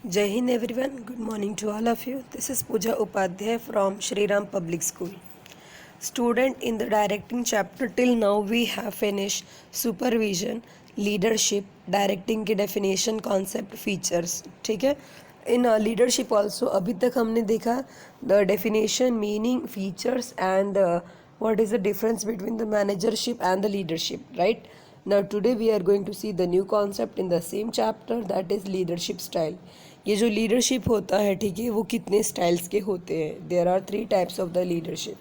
Jai Hind everyone, good morning to all of you. This is Pooja Upadhyay from Shri Ram Public School. Student, in the directing chapter till now we have finished supervision, leadership, directing के definition, concept, features. ठीक है. In leadership also अभी तक हमने देखा the definition, meaning, features and what is the difference between the managership and the leadership, right? Now today we are going to see the new concept in the same chapter, that is leadership style. ये जो leadership होता है, ठीक है, वो कितने styles के होते हैं. There are 3 types of the leadership: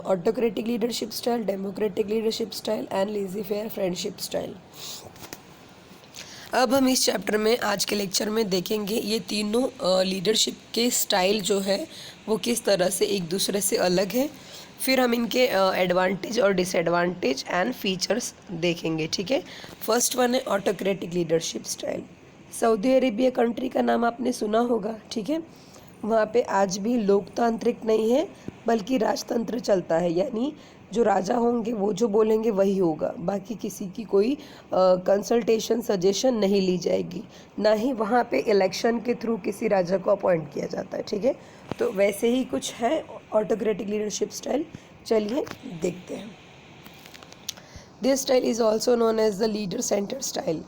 autocratic leadership style, democratic leadership style and laissez faire friendship style. अब हम इस चैप्टर में आज के लेक्चर में देखेंगे ये तीनों लीडरशिप के स्टाइल जो है वो किस तरह से एक दूसरे से अलग है. फिर हम इनके एडवांटेज और डिसएडवांटेज एंड फीचर्स देखेंगे. ठीक है. फर्स्ट वन है autocratic leadership style. Saudi Arabia country का नाम आपने सुना होगा. ठीक है. वहाँ पे आज भी लोकतांत्रिक नहीं है बल्कि राजतंत्र चलता है, यानी जो राजा होंगे वो जो बोलेंगे वही होगा, बाकी किसी की कोई कंसल्टेशन सजेशन नहीं ली जाएगी, ना ही वहाँ पे इलेक्शन के थ्रू किसी राजा को अपॉइंट किया जाता है. ठीक है. तो वैसे ही कुछ है ऑटोक्रेटिक लीडरशिप स्टाइल. चलिए देखते हैं. This style is also known as the leader centre style.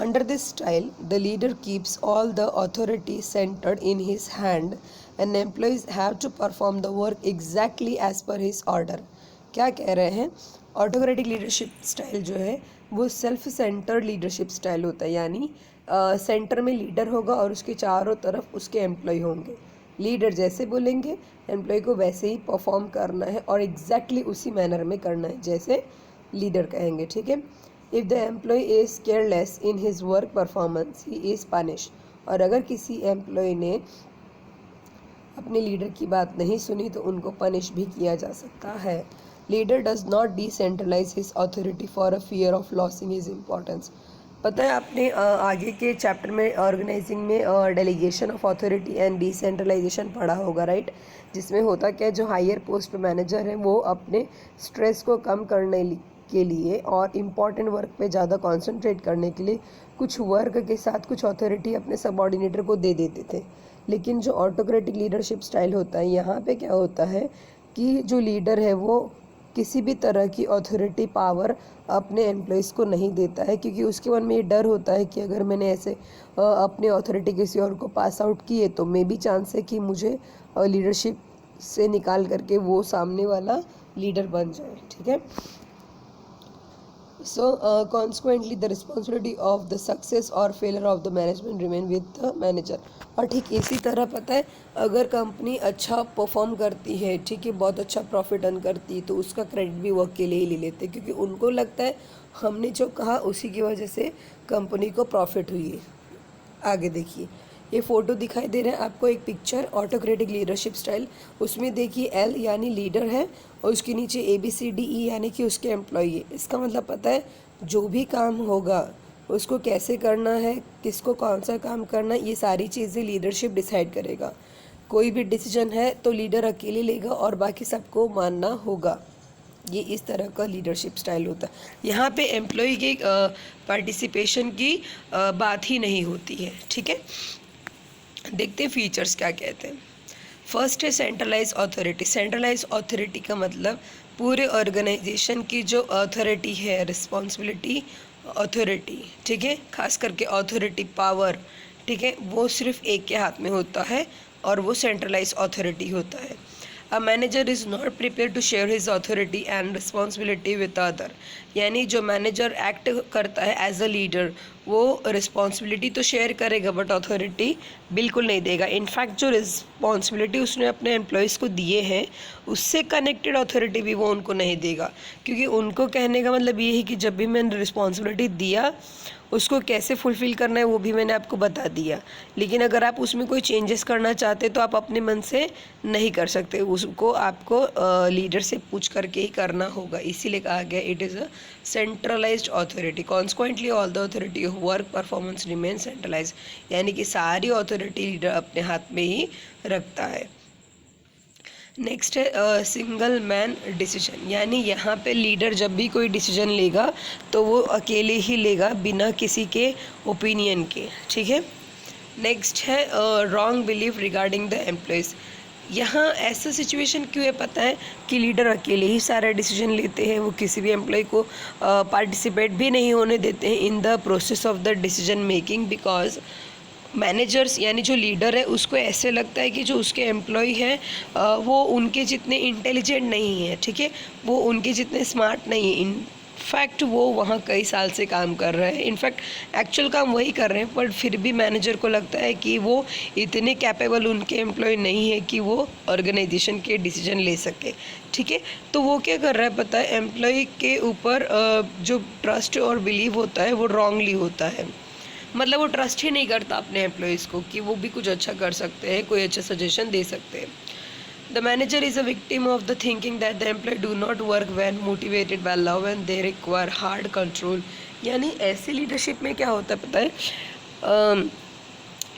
Under this style, the leader keeps all the authority centered in his hand and employees have to perform the work exactly as per his order. क्या कह रहे हैं? Autocratic leadership style जो है वो self centred leadership style होता है, यानी सेंटर में लीडर होगा और उसके चारों तरफ उसके एम्प्लॉय होंगे. लीडर जैसे बोलेंगे एम्प्लॉय को वैसे ही परफॉर्म करना है और एग्जैक्टली उसी मैनर में करना है जैसे लीडर कहेंगे. ठीक है. If the employee is careless in his work performance, he is punished. और अगर किसी एम्प्लॉय ने अपने लीडर की बात नहीं सुनी तो उनको पनिश भी किया जा सकता है. Leader does not decentralise his authority for a fear of losing his importance. पता है आपने आगे के चैप्टर में ऑर्गेनाइजिंग में delegation of authority and decentralisation पढ़ा होगा, राइट? जिसमें होता क्या है, जो हायर पोस्ट पे मैनेजर है वो अपने स्ट्रेस को कम करने के लिए और इम्पॉर्टेंट वर्क पे ज़्यादा कंसंट्रेट करने के लिए कुछ वर्क के साथ कुछ अथॉरिटी अपने सबऑर्डिनेटर को दे देते थे. लेकिन जो ऑटोक्रेटिक लीडरशिप स्टाइल होता है, यहाँ पे क्या होता है कि जो लीडर है वो किसी भी तरह की अथॉरिटी पावर अपने एम्प्लॉयज़ को नहीं देता है, क्योंकि उसके मन में ये डर होता है कि अगर मैंने ऐसे अपने अथॉरिटी किसी और को पास आउट किए तो मे बी चांस है कि मुझे लीडरशिप से निकाल करके वो सामने वाला लीडर बन जाए. ठीक है. So consequently the responsibility of the success or failure of the management remain with the manager. और ठीक इसी तरह पता है अगर कंपनी अच्छा परफॉर्म करती है, ठीक है, बहुत अच्छा प्रॉफिट अर्न करती है, तो उसका क्रेडिट भी वर्क के लिए ही ले लेते हैं, क्योंकि उनको लगता है हमने जो कहा उसी की वजह से कंपनी को प्रॉफिट हुई है. आगे देखिए, ये फ़ोटो दिखाई दे रहा है आपको, एक पिक्चर ऑटोक्रेटिक लीडरशिप स्टाइल. उसमें देखिए एल यानी लीडर है और उसके नीचे ABCDE यानी कि उसके एम्प्लॉई है. इसका मतलब पता है जो भी काम होगा उसको कैसे करना है, किसको कौन सा काम करना है, ये सारी चीज़ें लीडरशिप डिसाइड करेगा. कोई भी डिसीजन है तो लीडर अकेले लेगा और बाकी सबको मानना होगा. ये इस तरह का लीडरशिप स्टाइल होता है. यहाँ पे एम्प्लॉई के पार्टिसिपेशन की बात ही नहीं होती है. ठीक है. देखते हैं फीचर्स क्या कहते हैं. फर्स्ट है सेंट्रलाइज अथॉरिटी. सेंट्रलाइज अथॉरिटी का मतलब पूरे ऑर्गेनाइजेशन की जो अथॉरिटी है, रिस्पॉन्सिबिलिटी, अथॉरिटी, ठीक है, खास करके अथॉरिटी पावर, ठीक है, वो सिर्फ एक के हाथ में होता है और वो सेंट्रलाइज अथॉरिटी होता है. A manager is not prepare to share his authority and responsibility with other. यानी जो मैनेजर एक्ट करता है एज अ लीडर वो रिस्पॉन्सिबिलिटी तो शेयर करेगा बट अथॉरिटी बिल्कुल नहीं देगा. इनफैक्ट जो रिस्पॉन्सिबिलिटी उसने अपने एम्प्लॉयज़ को दिए हैं उससे कनेक्टेड अथॉरिटी भी वो उनको नहीं देगा, क्योंकि उनको कहने का मतलब ये है कि जब भी मैंने रिस्पॉन्सिबिलिटी दिया उसको कैसे फुलफ़िल करना है वो भी मैंने आपको बता दिया. लेकिन अगर आप उसमें कोई चेंजेस करना चाहते तो आप अपने मन से नहीं कर सकते, उसको आपको लीडर से पूछ करके ही करना होगा. इसीलिए कहा गया it is a centralised authority. Consequently all the authority of work performance remain centralise. यानी कि सारी अथॉरिटी लीडर अपने हाथ में ही रखता है. नेक्स्ट है सिंगल मैन डिसीजन. यानी यहाँ पे लीडर जब भी कोई डिसीजन लेगा तो वो अकेले ही लेगा बिना किसी के ओपिनियन के. ठीक है. नेक्स्ट है wrong belief regarding the employees. यहाँ ऐसा सिचुएशन क्यों है पता है कि लीडर अकेले ही सारा डिसीजन लेते हैं, वो किसी भी एम्प्लॉय को पार्टिसिपेट भी नहीं होने देते हैं in the process of the decision making, because managers यानी जो लीडर है उसको ऐसे लगता है कि जो उसके एम्प्लॉय हैं वो उनके जितने इंटेलिजेंट नहीं है, ठीक है, वो उनके जितने स्मार्ट नहीं है। इनफैक्ट वो वहाँ कई साल से काम कर रहे हैं, इनफैक्ट एक्चुअल काम वही कर रहे हैं, पर फिर भी मैनेजर को लगता है कि वो इतने कैपेबल उनके एम्प्लॉय नहीं है कि वो ऑर्गेनाइजेशन के डिसीजन ले सके, ठीक है। तो वो क्या कर रहा है पता है, एम्प्लॉय के ऊपर जो ट्रस्ट और बिलीव होता है वो रॉन्गली होता है, मतलब वो ट्रस्ट ही नहीं करता अपने एम्प्लॉयज़ को कि वो भी कुछ अच्छा कर सकते हैं, कोई अच्छा सजेशन दे सकते हैं। The manager is a victim of the thinking that the employ do not work when motivated by love and they require hard control. यानी ऐसी लीडरशिप में क्या होता है पता है,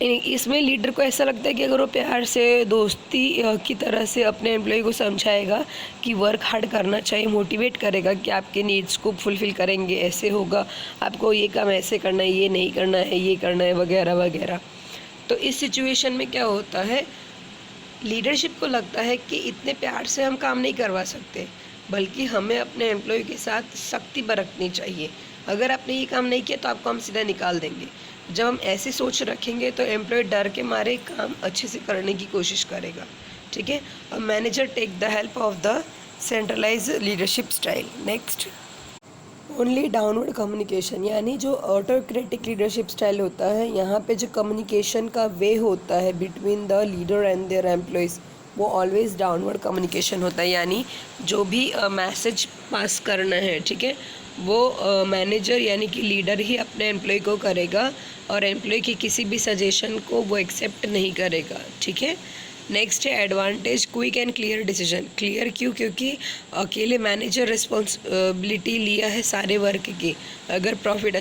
इसमें लीडर को ऐसा लगता है कि अगर वो प्यार से दोस्ती की तरह से अपने एम्प्लॉय को समझाएगा कि वर्क हार्ड करना चाहिए, मोटिवेट करेगा कि आपके नीड्स को फुलफ़िल करेंगे, ऐसे होगा, आपको ये काम ऐसे करना है, ये नहीं करना है, ये करना है, वगैरह वगैरह। तो इस सिचुएशन में क्या होता है, लीडरशिप को लगता है कि इतने प्यार से हम काम नहीं करवा सकते, बल्कि हमें अपने एम्प्लॉय के साथ सख्ती बरतनी चाहिए। अगर आपने ये काम नहीं किया तो आपको हम सीधा निकाल देंगे। जब हम ऐसी सोच रखेंगे तो एम्प्लॉय डर के मारे काम अच्छे से करने की कोशिश करेगा, ठीक है। अब manager take the help of the centralize leadership style. Next, only downward communication, यानी जो ऑटोक्रेटिक लीडरशिप स्टाइल होता है, यहाँ पे जो कम्युनिकेशन का वे होता है between the leader and there employees, वो ऑलवेज डाउनवर्ड कम्युनिकेशन होता है। यानी जो भी मैसेज पास करना है, ठीक है, वो मैनेजर यानी कि लीडर ही अपने एम्प्लॉय को करेगा और एम्प्लॉय की किसी भी सजेशन को वो एक्सेप्ट नहीं करेगा, ठीक है। नेक्स्ट है advantage quick and clear decision. Clear क्यों? क्योंकि अकेले मैनेजर रिस्पॉन्सिबिलिटी लिया है सारे वर्क की। अगर प्रॉफिट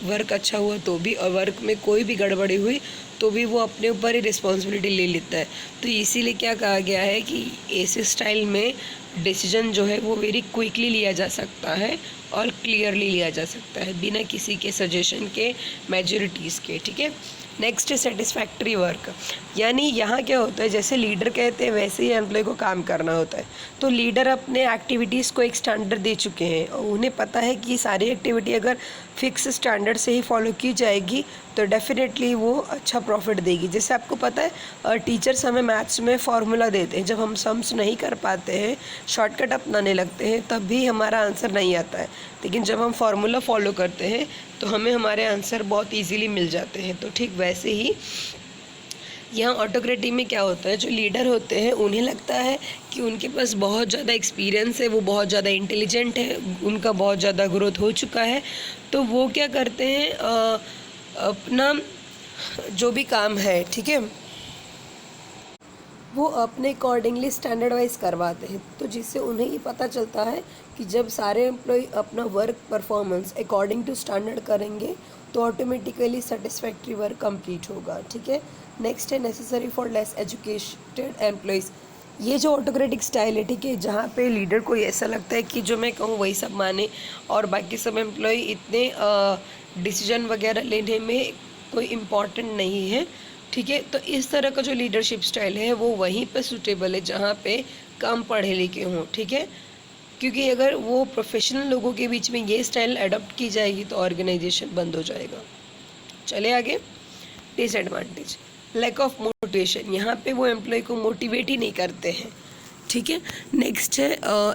वर्क अच्छा हुआ तो भी, और वर्क में कोई भी गड़बड़ी हुई तो भी वो अपने ऊपर ही रिस्पॉन्सिबिलिटी ले लेता है। तो इसीलिए क्या कहा गया है कि ऐसे स्टाइल में डिसीजन जो है वो वेरी क्विकली लिया जा सकता है और क्लियरली लिया जा सकता है बिना किसी के सजेशन के, मेजॉरिटीज़ के, ठीक है। नेक्स्ट है सेटिस्फैक्ट्री वर्क, यानी यहाँ क्या होता है, जैसे लीडर कहते हैं वैसे ही एम्प्लॉय को काम करना होता है। तो लीडर अपने एक्टिविटीज़ को एक स्टैंडर्ड दे चुके हैं और उन्हें पता है कि सारी एक्टिविटी अगर फिक्स स्टैंडर्ड से ही फॉलो की जाएगी तो डेफिनेटली वो अच्छा प्रॉफिट देगी। जैसे आपको पता है टीचर्स हमें मैथ्स में फार्मूला देते हैं, जब हम सम्स नहीं कर पाते हैं, शॉर्टकट अपनाने लगते हैं, तब भी हमारा आंसर नहीं आता है, लेकिन जब हम फार्मूला फॉलो करते हैं तो हमें हमारे आंसर बहुत इजीली मिल जाते हैं। तो ठीक वैसे ही यहाँ ऑटोक्रेटिक में क्या होता है, जो लीडर होते हैं उन्हें लगता है कि उनके पास बहुत ज़्यादा एक्सपीरियंस है, वो बहुत ज़्यादा इंटेलिजेंट है, उनका बहुत ज़्यादा ग्रोथ हो चुका है, तो वो क्या करते हैं अपना जो भी काम है, ठीक है, वो अपने अकॉर्डिंगली स्टैंडर्ड वाइज करवाते हैं। तो जिससे उन्हें ये पता चलता है कि जब सारे एम्प्लॉय अपना work performance according to standard करेंगे तो ऑटोमेटिकली सेटिस्फैक्ट्री वर्क कंप्लीट होगा, ठीक है। नेक्स्ट है necessary for less educated employees. ये जो ऑटोक्रेटिक स्टाइल है, ठीक है, जहाँ पे लीडर को ऐसा लगता है कि जो मैं कहूँ वही सब माने और बाकी सब एम्प्लॉय इतने डिसीजन वगैरह लेने में कोई इम्पॉर्टेंट नहीं है, ठीक है। तो इस तरह का जो लीडरशिप स्टाइल है वो वहीं पे सूटेबल है जहाँ पे कम पढ़े लिखे हों, ठीक है, क्योंकि अगर वो प्रोफेशनल लोगों के बीच में ये स्टाइल अडॉप्ट की जाएगी तो ऑर्गेनाइजेशन बंद हो जाएगा। चले आगे। डिसएडवांटेज लैक ऑफ मोटिवेशन, यहाँ पे वो एम्प्लॉय को मोटिवेट ही नहीं करते हैं, ठीक है। नेक्स्ट है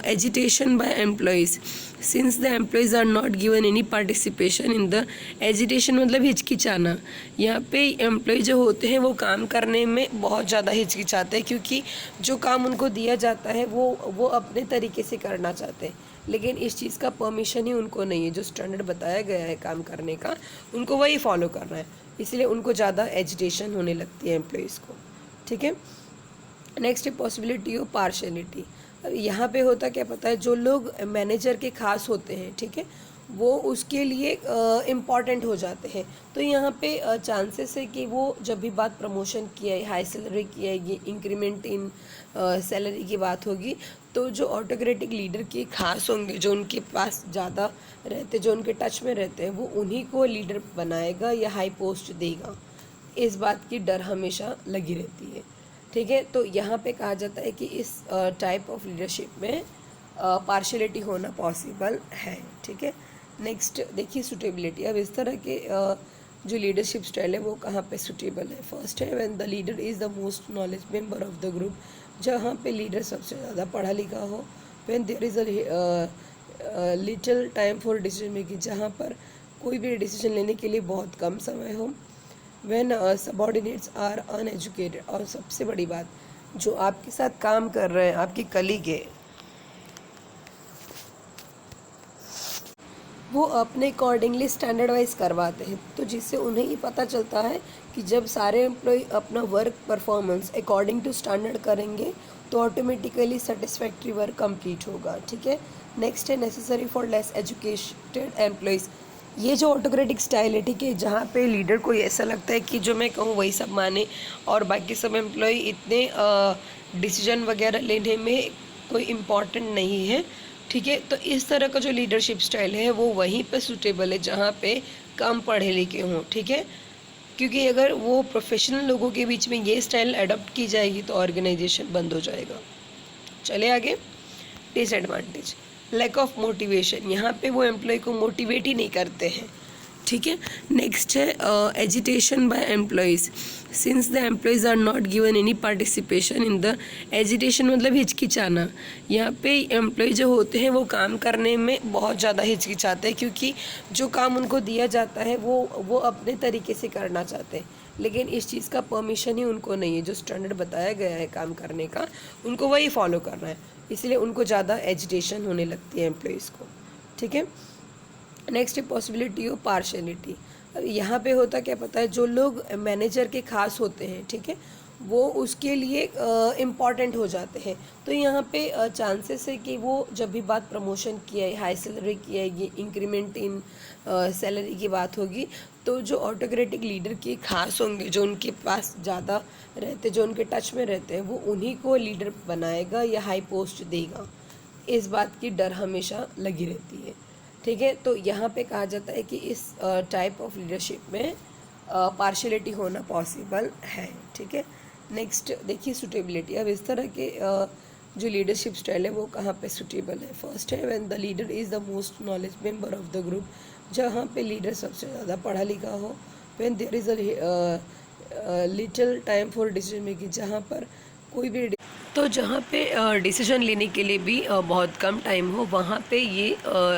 agitation by employees, since the employees are not given any participation in the agitation, मतलब हिचकिचाना। यहाँ पे एम्प्लॉय जो होते हैं वो काम करने में बहुत ज़्यादा हिचकिचाते हैं क्योंकि जो काम उनको दिया जाता है वो अपने तरीके से करना चाहते हैं, लेकिन इस चीज़ का परमिशन ही उनको नहीं है। जो स्टैंडर्ड बताया गया है काम करने का उनको वही फॉलो करना है, इसलिए उनको ज़्यादा एजिटेशन होने लगती है एम्प्लॉयज़ को, ठीक है। नेक्स्ट है पॉसिबिलिटी ऑफ पार्शलिटी। अब यहाँ पे होता क्या पता है, जो लोग मैनेजर के खास होते हैं, ठीक है, वो उसके लिए इम्पॉर्टेंट हो जाते हैं। तो यहाँ पे चांसेस है कि वो जब भी बात प्रमोशन की है, हाई सैलरी की है, ये इंक्रीमेंट इन सैलरी की बात होगी, तो जो ऑटोक्रेटिक लीडर के खास होंगे, जो उनके पास ज़्यादा रहते, जो उनके टच में रहते हैं, वो उन्हीं को लीडर बनाएगा या हाई पोस्ट देगा। इस बात की डर हमेशा लगी रहती है। ठीक है, तो यहाँ पे कहा जाता है कि इस टाइप ऑफ लीडरशिप में पार्शलिटी होना पॉसिबल है। ठीक है, नेक्स्ट देखिए सुटेबिलिटी। अब इस तरह के जो लीडरशिप स्टाइल है वो कहाँ पे सुटेबल है। फर्स्ट है when the leader is the most knowledge member of the group, जहाँ पे लीडर सबसे ज़्यादा पढ़ा लिखा हो। When there is a little time for decision making, जहाँ पर कोई भी डिसीजन लेने के लिए बहुत कम समय हो। व्हेन सबॉर्डिनेट्स आर अनएजुकेटेड, और सबसे बड़ी बात, जो आपके साथ काम कर रहे हैं, आपके कलीग है, वो अपने अकॉर्डिंगली स्टैंडर्ड वाइज करवाते हैं, तो जिससे उन्हें ये पता चलता है कि जब सारे एम्प्लॉय अपना work performance according to standard करेंगे तो ऑटोमेटिकली सेटिस्फैक्ट्री वर्क कंप्लीट होगा। ठीक है, नेक्स्ट है necessary for less educated employees. ये जो ऑटोक्रेटिक स्टाइल है, ठीक है, जहाँ पे लीडर को ऐसा लगता है कि जो मैं कहूँ वही सब माने और बाकी सब एम्प्लॉय इतने डिसीजन वगैरह लेने में कोई इम्पॉर्टेंट नहीं है। ठीक है, तो इस तरह का जो लीडरशिप स्टाइल है वो वहीं पे सूटेबल है जहाँ पे कम पढ़े लिखे हों। ठीक है, क्योंकि अगर वो प्रोफेशनल लोगों के बीच में ये स्टाइल अडॉप्ट की जाएगी तो ऑर्गेनाइजेशन बंद हो जाएगा। चले आगे। डिसएडवांटेज, लैक ऑफ मोटिवेशन, यहाँ पे वो एम्प्लॉय को मोटिवेट ही नहीं करते हैं। ठीक है, नेक्स्ट है agitation by employees, since the employees are not given any participation in the agitation, मतलब हिचकिचाना। यहाँ पे एम्प्लॉय जो होते हैं वो काम करने में बहुत ज़्यादा हिचकिचाते हैं, क्योंकि जो काम उनको दिया जाता है वो अपने तरीके से करना चाहते हैं, लेकिन इस चीज़ का परमिशन ही उनको नहीं है। जो स्टैंडर्ड बताया गया है काम करने का, उनको वही फॉलो करना है, इसलिए उनको ज़्यादा एजिटेशन होने लगती है एम्प्लॉयज़ को। ठीक है, नेक्स्ट है पॉसिबिलिटी ऑफ पार्शलिटी। अब यहाँ पे होता क्या पता है, जो लोग मैनेजर के खास होते हैं, ठीक है, वो उसके लिए इम्पॉर्टेंट हो जाते हैं, तो यहाँ पे चांसेस है कि वो जब भी बात प्रमोशन की है, हाई सैलरी की है, ये इंक्रीमेंट इन सैलरी की बात होगी, तो जो ऑटोक्रेटिक लीडर के खास होंगे, जो उनके पास ज़्यादा रहते, जो उनके टच में रहते हैं, वो उन्हीं को लीडर बनाएगा या हाई पोस्ट देगा। इस बात की डर हमेशा लगी रहती है। ठीक है, तो यहाँ पे कहा जाता है कि इस टाइप ऑफ लीडरशिप में पार्शलिटी होना पॉसिबल है। ठीक है, नेक्स्ट देखिए सुटेबिलिटी। अब इस तरह के जो लीडरशिप स्टाइल है वो कहाँ पे सुटेबल है। फर्स्ट है when the leader is the most knowledge member of the group, जहाँ पे लीडर सबसे ज़्यादा पढ़ा लिखा हो। When there is a little time for decision making, जहाँ पर कोई भी तो जहाँ पे डिसीजन लेने के लिए भी बहुत कम टाइम हो, वहाँ पे ये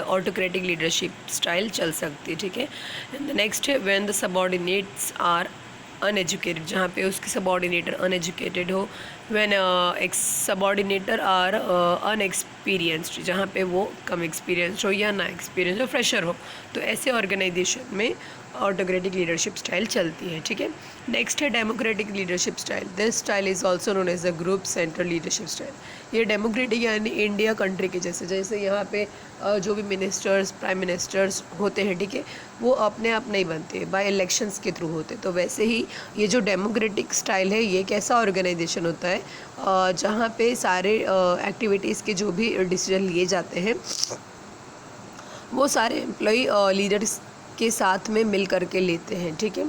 ऑटोक्रेटिक लीडरशिप स्टाइल चल सकती है। ठीक है, एंड नेक्स्ट है when the subordinates are uneducated, जहाँ पे उसके सबॉर्डिनेटर अनएजुकेटेड हो। When ex subordinator are unexperienced, जहाँ पे वो कम एक्सपीरियंस्ड हो या ना एक्सपीरियंस हो, फ्रेशर हो, तो ऐसे ऑर्गेनाइजेशन में ऑटोक्रेटिक लीडरशिप स्टाइल चलती है। ठीक है, नेक्स्ट है democratic leadership style. This style is also known as the group central leadership style. ये डेमोक्रेटिक यानी इंडिया कंट्री के जैसे यहाँ पे जो भी मिनिस्टर्स, प्राइम मिनिस्टर्स होते हैं, ठीक है, वो अपने आप नहीं बनते, बाय इलेक्शंस के थ्रू होते। तो वैसे ही ये जो डेमोक्रेटिक स्टाइल है, ये कैसा ऑर्गेनाइजेशन होता है जहाँ पे सारे एक्टिविटीज़ के जो भी डिसीजन लिए जाते हैं वो सारे एम्प्लॉय लीडर्स के साथ में मिल करके लेते हैं। ठीक है,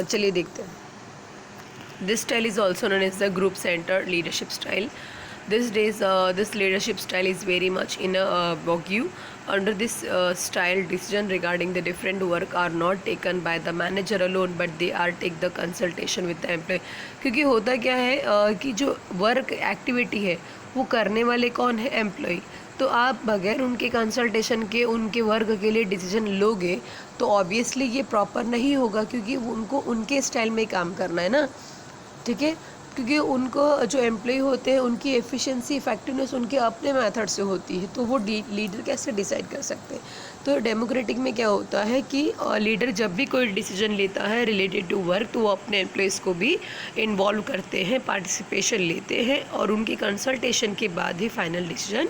चलिए देखते हैं। This style is also known as the group center leadership style. These days, this leadership style is very much in a vogue. Under this style, decision regarding the different work are not taken by the manager alone, but they are take the consultation with the employee. क्योंकि होता क्या है कि जो work activity है वो करने वाले कौन है, एम्प्लॉय। तो आप बगैर उनके कंसल्टेशन के उनके वर्क के लिए डिसीजन लोगे तो ऑब्वियसली ये प्रॉपर नहीं होगा, क्योंकि उनको उनके स्टाइल में काम करना है ना। ठीक है, क्योंकि उनको जो एम्प्लॉय होते हैं उनकी एफिशिएंसी, इफेक्टिवनेस उनके अपने मेथड से होती है, तो वो लीडर कैसे डिसाइड कर सकते हैं। तो डेमोक्रेटिक में क्या होता है कि लीडर जब भी कोई डिसीजन लेता है रिलेटेड टू वर्क, तो वो अपने एम्प्लॉयज़ को भी इन्वॉल्व करते हैं, पार्टिसिपेशन लेते हैं, और उनकी कंसल्टेशन के बाद ही फाइनल डिसीजन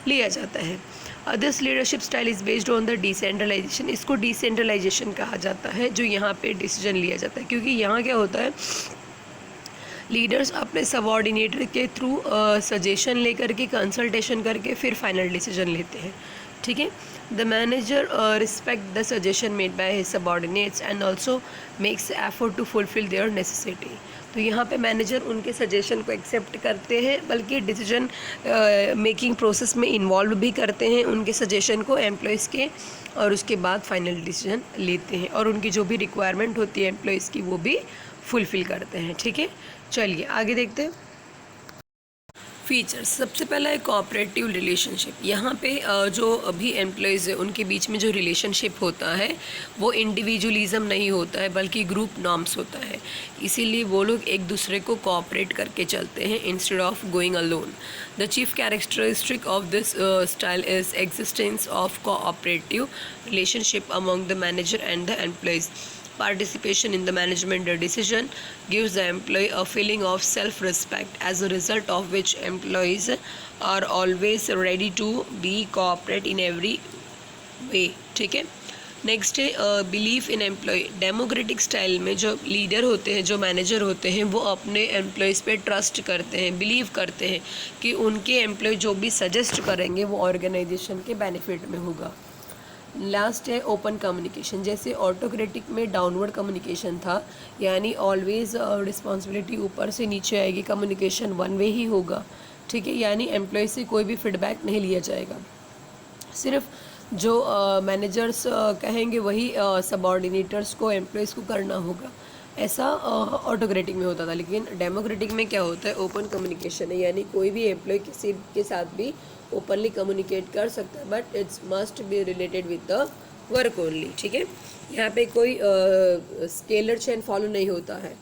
लिया जाता है। This leadership style is based on the decentralization. इसको डिसेंट्रलाइजेशन कहा जाता है, जो यहाँ पे डिसीजन लिया जाता है, क्योंकि यहाँ क्या होता है, लीडर्स अपने सबॉर्डिनेटर के थ्रू सजेशन लेकर के, कंसल्टेशन करके फिर फाइनल डिसीजन लेते हैं। ठीक है। The manager respect the suggestion made by his subordinates and also makes effort to fulfil their necessity. तो यहाँ पे मैनेजर उनके सजेशन को एक्सेप्ट करते हैं, बल्कि डिसीजन मेकिंग प्रोसेस में इन्वॉल्व भी करते हैं उनके सजेशन को एम्प्लॉयज़ के, और उसके बाद फाइनल डिसीजन लेते हैं और उनकी जो भी रिक्वायरमेंट होती है एम्प्लॉयज़ की वो भी फुलफ़िल करते हैं। ठीक है, चलिए आगे देखते हैं। फीचर्स, सबसे पहला है कोऑपरेटिव रिलेशनशिप। यहाँ पे जो अभी एम्प्लॉयज़ है उनके बीच में जो रिलेशनशिप होता है वो इंडिविजुअलिज्म नहीं होता है बल्कि ग्रुप नॉर्म्स होता है, इसीलिए वो लोग एक दूसरे को कोऑपरेट करके चलते हैं instead of going alone. The chief characteristic of this style is existence of cooperative relationship among the manager and the employees. Participation in the management decision gives the employee a feeling of self-respect, as a result of which employees are always ready to be cooperate in every way। ठीक है, next है belief in employ. Democratic style में जो leader होते हैं, जो manager होते हैं, वो अपने एम्प्लॉयज़ पे ट्रस्ट करते हैं, बिलीव करते हैं कि उनके एम्प्लॉय जो भी सजेस्ट करेंगे वो ऑर्गेनाइजेशन के बेनिफिट में होगा। लास्ट है ओपन कम्युनिकेशन। जैसे ऑटोक्रेटिक में डाउनवर्ड कम्युनिकेशन था, यानी ऑलवेज रिस्पॉन्सिबिलिटी ऊपर से नीचे आएगी, कम्युनिकेशन वन वे ही होगा। ठीक है, यानी एम्प्लॉय से कोई भी फीडबैक नहीं लिया जाएगा, सिर्फ जो मैनेजर्स कहेंगे वही सबऑर्डिनेटर्स को, एम्प्लॉयज़ को करना होगा। ऐसा ऑटोक्रेटिक में होता था, लेकिन डेमोक्रेटिक में क्या होता है, ओपन कम्युनिकेशन है, यानी कोई भी एम्प्लॉय किसी के साथ भी ओपनली कम्युनिकेट कर सकता है, but it's must be related with the work only. ठीक है, यहाँ पे कोई स्केलर चेन फॉलो नहीं होता है,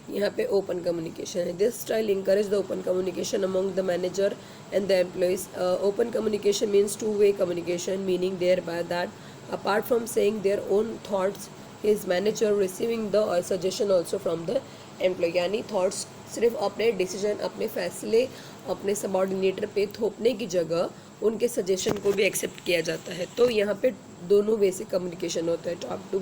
यहाँ पे ओपन कम्युनिकेशन है। This style encourage the open communication among the manager and the employees. Open communication means two way communication, meaning thereby that apart from saying their own thoughts his manager receiving the suggestion also from the employ. यानी thoughts सिर्फ अपने decision, अपने फैसले अपने सबऑर्डिनेटर पे थोपने की जगह उनके सजेशन को भी एक्सेप्ट किया जाता है। तो यहाँ पे दोनों वे से कम्युनिकेशन होता है, top to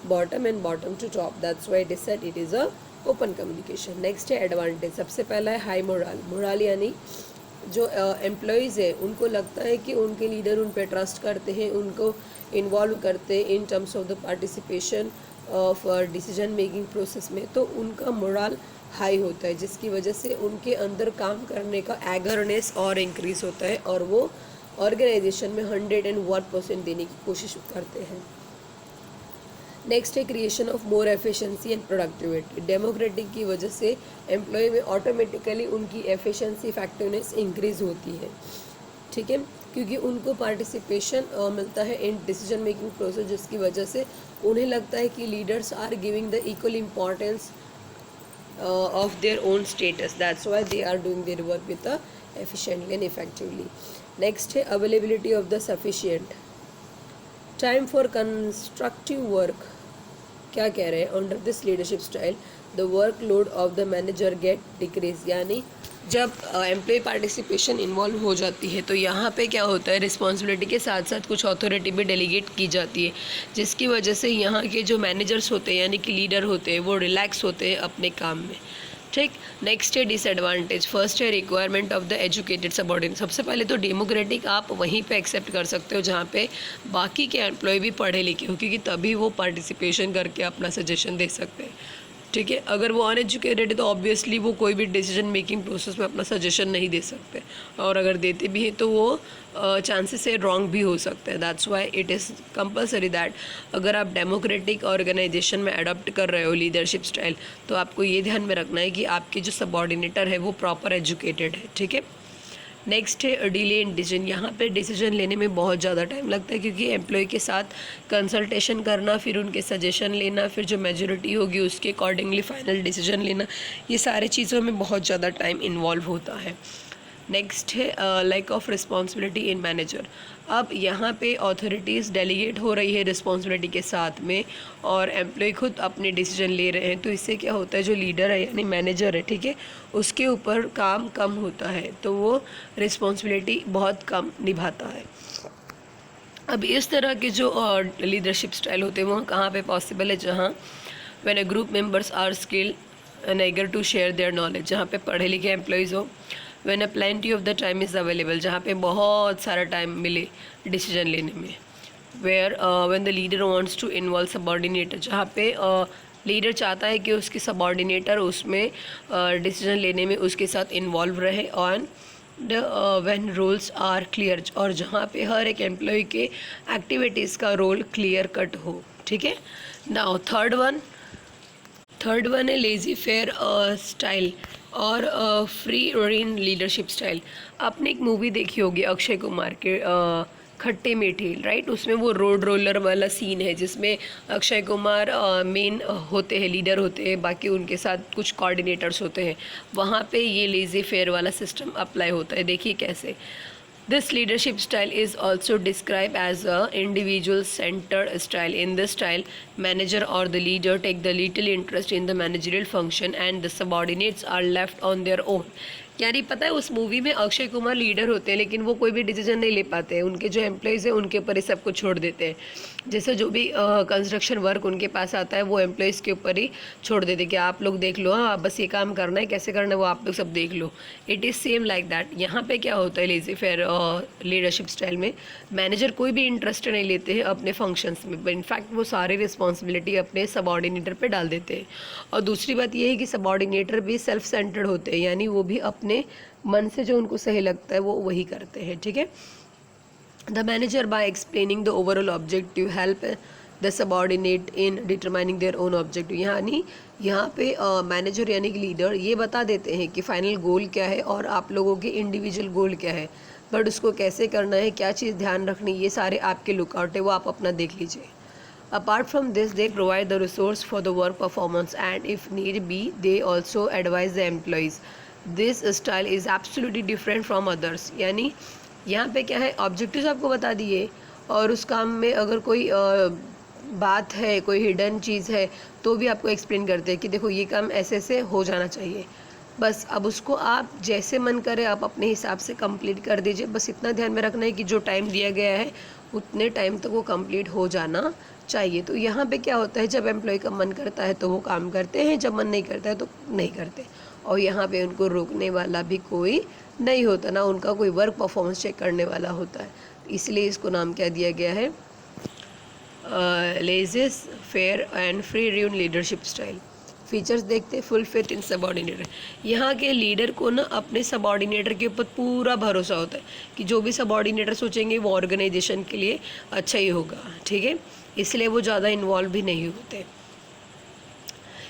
bottom and bottom to top. That's why it is said it is a open communication. Next है एडवांटेज। सबसे पहला है हाई मोरल। मोरल यानी जो एम्प्लॉयज़ है उनको लगता है कि उनके लीडर उन पर ट्रस्ट करते हैं, उनको इन्वॉल्व करते हैं in terms of the participation of decision making process में, तो उनका मोरल हाई होता है, जिसकी वजह से उनके अंदर काम करने का एगरनेस और इंक्रीज़ होता है और वो ऑर्गेनाइजेशन में 101% देने की कोशिश करते हैं। नेक्स्ट है creation of more efficiency and productivity. Democratic की वजह से एम्प्लॉय में ऑटोमेटिकली उनकी एफिशिएंसी, इफेक्टिवनेस इंक्रीज़ होती है। ठीक है, क्योंकि उनको पार्टिसिपेशन मिलता है इन डिसीजन मेकिंग प्रोसेस, जिसकी वजह से उन्हें लगता है कि leaders are giving the equal importance of their own status. That's why they are doing their work with efficiently and effectively. Next है availability of the sufficient time for constructive work। क्या कह रहे हैं, under this leadership style the workload of the manager get decrease। यानी जब employ participation involve हो जाती है तो यहाँ पे क्या होता है, रिस्पॉन्सिबिलिटी के साथ साथ कुछ अथॉरिटी भी डेलीगेट की जाती है, जिसकी वजह से यहाँ के जो मैनेजर्स होते हैं यानी कि लीडर होते हैं वो रिलैक्स होते हैं अपने काम में। ठीक, नेक्स्ट है डिसएडवांटेज। फर्स्ट है requirement of the educated subordinate. सबसे पहले तो डेमोक्रेटिक आप वहीं पे एक्सेप्ट कर सकते हो जहाँ पे बाकी के एम्प्लॉय भी पढ़े लिखे हो, क्योंकि तभी वो पार्टिसिपेशन करके अपना सजेशन दे सकते हैं। ठीक है, अगर वो अनएजुकेटेड है तो ऑब्वियसली वो कोई भी डिसीजन मेकिंग प्रोसेस में अपना सजेशन नहीं दे सकते, और अगर देते भी हैं तो वो चांसेस है रॉन्ग भी हो सकते हैं। That's why it is compulsory that अगर आप डेमोक्रेटिक ऑर्गेनाइजेशन में अडॉप्ट कर रहे हो लीडरशिप स्टाइल, तो आपको ये ध्यान में रखना है कि आपके जो सबऑर्डिनेटर है वो प्रॉपर एजुकेटेड है। ठीक है, नेक्स्ट है डिले इन डिसीजन। यहाँ पे डिसीजन लेने में बहुत ज़्यादा टाइम लगता है, क्योंकि एम्प्लॉय के साथ कंसल्टेशन करना, फिर उनके सजेशन लेना, फिर जो मेजॉरिटी होगी उसके अकॉर्डिंगली फाइनल डिसीजन लेना, ये सारे चीज़ों में बहुत ज़्यादा टाइम इन्वॉल्व होता है। नेक्स्ट है lack of responsibility in manager. अब यहाँ पे अथॉरिटीज़ डेलीगेट हो रही है रिस्पॉन्सिबिलिटी के साथ में, और एम्प्लॉय खुद अपने डिसीजन ले रहे हैं, तो इससे क्या होता है, जो लीडर है यानी मैनेजर है, ठीक है, उसके ऊपर काम कम होता है, तो वो रिस्पॉन्सिबिलिटी बहुत कम निभाता है। अब इस तरह के जो लीडरशिप स्टाइल होते हैं वो कहाँ पे पॉसिबल है, जहाँ when a group members are skilled and eager to share their knowledge. जहाँ पे पढ़े लिखे एम्प्लॉयज़ हो, when a plenty of the time is available, जहाँ पे बहुत सारा टाइम मिले डिसीजन लेने में। Where when the leader wants to involve subordinates, जहाँ पे लीडर चाहता है कि उसके सबॉर्डिनेटर उसमें डिसीजन लेने में उसके साथ इन्वॉल्व रहे। On the when rules are clear, और जहाँ पे हर एक एम्प्लॉय के एक्टिविटीज़ का रोल क्लियर कट हो। ठीक है। नाउ थर्ड वन है लेजी फेयर स्टाइल और फ्री रेन लीडरशिप स्टाइल। आपने एक मूवी देखी होगी अक्षय कुमार के खट्टे मीठे, राइट? उसमें वो रोड रोलर वाला सीन है जिसमें अक्षय कुमार मेन होते हैं, लीडर होते हैं, बाकी उनके साथ कुछ कोऑर्डिनेटर्स होते हैं। वहाँ पे ये लेजी फेयर वाला सिस्टम अप्लाई होता है। देखिए कैसे। This leadership style is also described as a individual-centered style. In this style, manager or the leader take the little interest in the managerial function and the subordinates are left on their own. यानी पता है उस movie में Akshay Kumar leader होते हैं लेकिन वो कोई भी डिसीजन नहीं ले पाते हैं। उनके जो एम्प्लॉयज़ हैं उनके ऊपर ही सब कुछ छोड़ देते हैं। जैसे जो भी कंस्ट्रक्शन वर्क उनके पास आता है वो एम्प्लॉयज़ के ऊपर ही छोड़ देते हैं कि आप लोग देख लो, हाँ बस ये काम करना है, कैसे करना है वो आप लोग सब देख लो। It is same like that. यहाँ पे क्या होता है लेजी फेयर लीडरशिप स्टाइल में, मैनेजर कोई भी इंटरेस्ट नहीं लेते हैं अपने फंक्शंस में, इनफैक्ट वो सारी रिस्पॉन्सिबिलिटी अपने सबॉर्डिनेटर पे डाल देते हैं। और दूसरी बात ये है कि सबॉर्डिनेटर भी सेल्फ सेंटर्ड होते हैं, यानी वो भी अपने मन से जो उनको सही लगता है वो वही करते हैं। ठीक है। The manager by explaining the overall objective help the subordinate in determining their own objective, यानी यहाँ पे मैनेजर यानी कि लीडर ये बता देते हैं कि फाइनल गोल क्या है और आप लोगों के इंडिविजुअल गोल क्या है, बट उसको कैसे करना है, क्या चीज़ ध्यान रखनी, ये सारे आपके लुकआउट है, वो आप अपना देख लीजिए। Apart from this, they provide the resource for the work performance and if need be, they also advise the employees. This style is absolutely different from others. यानी यहाँ पे क्या है, ऑब्जेक्टिव्स आपको बता दिए और उस काम में अगर कोई बात है, कोई हिडन चीज़ है तो भी आपको एक्सप्लेन करते हैं कि देखो ये काम ऐसे ऐसे हो जाना चाहिए। बस अब उसको आप जैसे मन करे आप अपने हिसाब से कंप्लीट कर दीजिए। बस इतना ध्यान में रखना है कि जो टाइम दिया गया है उतने टाइम तक वो कंप्लीट हो जाना चाहिए। तो यहाँ पे क्या होता है, जब एम्प्लॉय का मन करता है तो वो काम करते हैं, जब मन नहीं करता है तो नहीं करते। और यहाँ पे उनको रोकने वाला भी कोई नहीं होता, ना उनका कोई वर्क परफॉर्मेंस चेक करने वाला होता है। इसलिए इसको नाम क्या दिया गया है, laissez fair and free rein leadership style. Features देखते, फुल फेथ इन सबॉर्डिनेटर। यहाँ के लीडर को ना अपने सबॉर्डिनेटर के ऊपर पूरा भरोसा होता है कि जो भी सबॉर्डिनेटर सोचेंगे वो ऑर्गेनाइजेशन के लिए अच्छा ही होगा। ठीक है। इसलिए वो ज़्यादा इन्वॉल्व भी नहीं होते।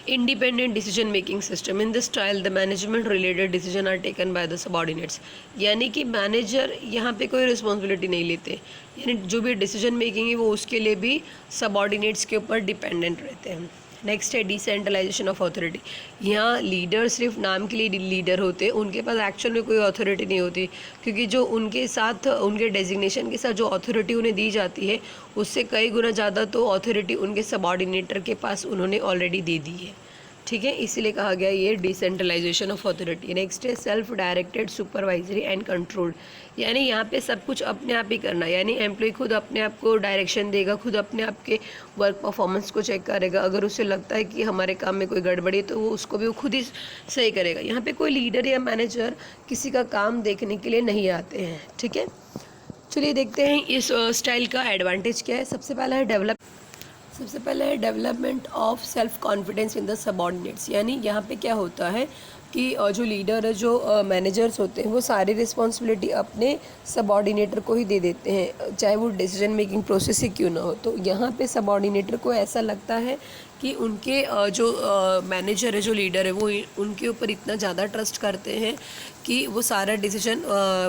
Independent decision making system. In this style the management related decision are taken by the subordinates, यानी कि मैनेजर यहाँ पे कोई रिस्पॉन्सिबिलिटी नहीं लेते, यानी जो भी डिसीजन मेकिंग है वो उसके लिए भी सबॉर्डिनेट्स के ऊपर डिपेंडेंट रहते हैं। नेक्स्ट है डिसेंट्रलाइजेशन ऑफ अथॉरिटी। यहाँ लीडर सिर्फ नाम के लिए लीडर होते हैं, उनके पास एक्चुअल में कोई अथॉरिटी नहीं होती, क्योंकि जो उनके साथ उनके डेजिग्नेशन के साथ जो अथॉरिटी उन्हें दी जाती है उससे कई गुना ज़्यादा तो अथॉरिटी उनके सबॉर्डिनेटर के पास उन्होंने ऑलरेडी दे दी है। ठीक है। इसीलिए कहा गया ये डिसेंट्रलाइजेशन ऑफ अथॉरिटी। नेक्स्ट है self directed supervisory and control, यानी यहाँ पे सब कुछ अपने आप ही करना, यानी एम्प्लॉय खुद अपने आप को डायरेक्शन देगा, खुद अपने आप के वर्क परफॉर्मेंस को चेक करेगा। अगर उसे लगता है कि हमारे काम में कोई गड़बड़ी है तो वो उसको भी वो खुद ही सही करेगा। यहाँ पे कोई लीडर या मैनेजर किसी का काम देखने के लिए नहीं आते हैं। ठीक है। चलिए देखते हैं इस स्टाइल का एडवांटेज क्या है। सबसे पहला है development of self confidence in the subordinates, यानी यहाँ पे क्या होता है कि जो लीडर है, जो मैनेजर्स होते हैं वो सारी रिस्पॉन्सिबिलिटी अपने सबॉर्डिनेटर को ही दे देते हैं, चाहे वो डिसीजन मेकिंग प्रोसेस ही क्यों ना हो। तो यहाँ पे सबॉर्डिनेटर को ऐसा लगता है कि उनके जो मैनेजर है, जो लीडर है, वो उनके ऊपर इतना ज़्यादा ट्रस्ट करते हैं कि वो सारा डिसीजन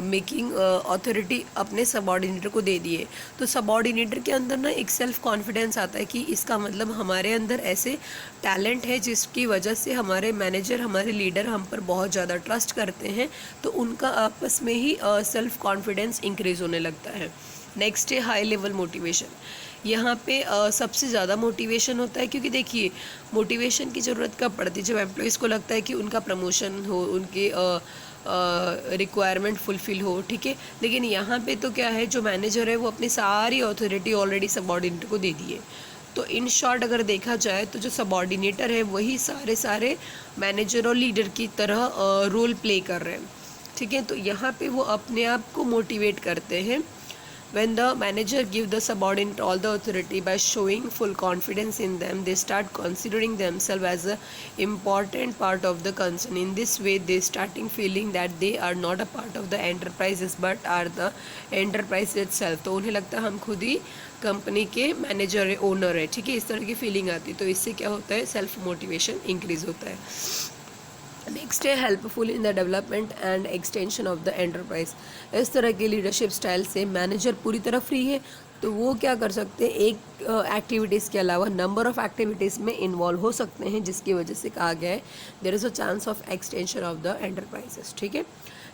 मेकिंग अथॉरिटी अपने सबॉर्डिनेटर को दे दिए। तो सबॉर्डिनेटर के अंदर ना एक सेल्फ कॉन्फिडेंस आता है कि इसका मतलब हमारे अंदर ऐसे टैलेंट है जिसकी वजह से हमारे मैनेजर, हमारे लीडर हम पर बहुत ज़्यादा ट्रस्ट करते हैं, तो उनका आपस में ही सेल्फ कॉन्फिडेंस इंक्रीज़ होने लगता है। नेक्स्ट है हाई लेवल मोटिवेशन। यहाँ पे सबसे ज़्यादा मोटिवेशन होता है, क्योंकि देखिए मोटिवेशन की ज़रूरत कब पड़ती है, जब एम्प्लॉयज़ को लगता है कि उनका प्रमोशन हो, उनके रिक्वायरमेंट फुलफ़िल हो। ठीक है। लेकिन यहाँ पे तो क्या है, जो मैनेजर है वो अपनी सारी अथॉरिटी ऑलरेडी सबॉर्डिनेटर को दे दी है। तो इन शॉर्ट अगर देखा जाए तो जो सबॉर्डिनेटर है वही सारे मैनेजर और लीडर की तरह रोल प्ले कर रहे हैं। ठीक है। तो यहाँ पे वो अपने आप को मोटिवेट करते हैं। When the manager give the subordinate all the authority by showing full confidence in them, they start considering themselves as a important part of the concern. In this way, they starting feeling that they are not a part of the enterprises but are the enterprise itself. तो उन्हें लगता है हम खुद ही company के manager है, owner है, ठीक है। इस तरह की फीलिंग आती है। तो इससे क्या होता है, सेल्फ मोटिवेशन इंक्रीज होता है। नेक्स्ट है helpful in the development and extension of the enterprise. इस तरह की लीडरशिप स्टाइल से मैनेजर पूरी तरह फ्री है, तो वो क्या कर सकते हैं, एक एक्टिविटीज़ के अलावा नंबर ऑफ एक्टिविटीज़ में इन्वॉल्व हो सकते हैं, जिसकी वजह से कहा गया है there is a chance of extension of the enterprises, ठीक है।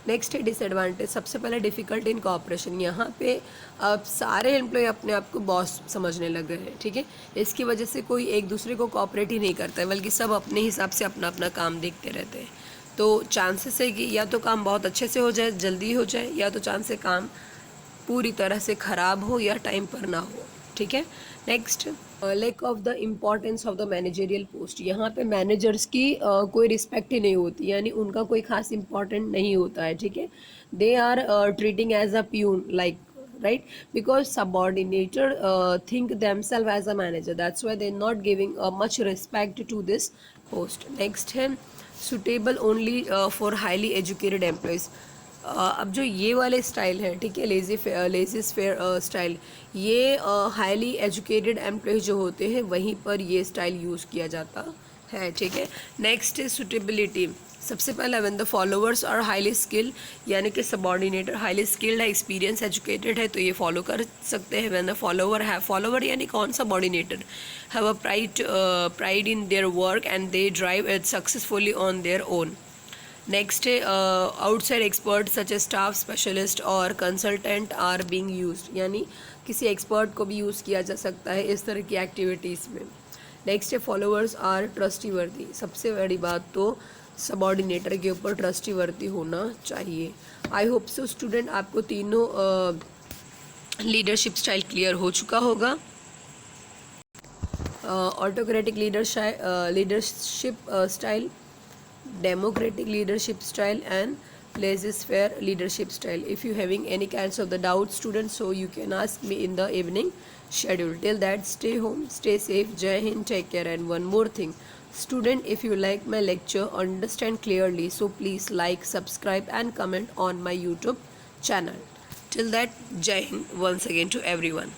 नेक्स्ट है डिसएडवांटेज। सबसे पहले डिफ़िकल्ट इन कॉपरेशन। यहाँ पे अब सारे एम्प्लॉय अपने आप को बॉस समझने लग गए हैं, ठीक है। इसकी वजह से कोई एक दूसरे को कॉपरेट ही नहीं करता है, बल्कि सब अपने हिसाब से अपना अपना काम देखते रहते हैं। तो चांसेस है कि या तो काम बहुत अच्छे से हो जाए, जल्दी हो जाए, या तो चांस है काम पूरी तरह से ख़राब हो या टाइम पर ना हो, ठीक है। Next lack of the importance of the managerial post. यहाँ पे मैनेजर्स की कोई रिस्पेक्ट ही नहीं होती, यानी उनका कोई खास इंपॉर्टेंट नहीं होता है, ठीक है। They are treating as a peon like, right, because subordinator think themselves as a manager, that's why they're not giving much respect to this post. Next है suitable only for highly educated employees. अब जो ये वाले style है, ठीक है, laissez fair style, ये highly educated employ जो होते हैं वहीं पर ये स्टाइल यूज़ किया जाता है, ठीक है। नेक्स्ट है सुटेबिलिटी। सबसे पहला when the followers are highly skilled, यानी कि सबऑर्डिनेटर हाईली स्किल्ड है, एक्सपीरियंस, एजुकेटेड है, तो ये फॉलो कर सकते हैं। व्हेन द फॉलोवर है, फॉलोवर यानी कौन, subordinates have a pride in their work and they drive it successfully on their own. Next है outside expert such a staff specialist और कंसल्टेंट आर बीइंग यूज्ड, यानी किसी एक्सपर्ट को भी use किया जा सकता है इस तरह की एक्टिविटीज़ में। नेक्स्ट है फॉलोअर्स आर ट्रस्टी वर्दी। सबसे बड़ी बात तो सबऑर्डिनेटर के ऊपर ट्रस्टी वर्दी होना चाहिए। आई होप सो स्टूडेंट, आपको तीनों लीडरशिप स्टाइल क्लियर हो चुका होगा। Autocratic leadership style, democratic leadership style, and laissez-faire leadership style. If you having any kinds of the doubts students, so you can ask me in the evening schedule. Till that, stay home, stay safe, Jai Hind, take care. And one more thing student, if you like my lecture, understand clearly, so please like, subscribe and comment on my YouTube channel. Till that, Jai Hind once again to everyone.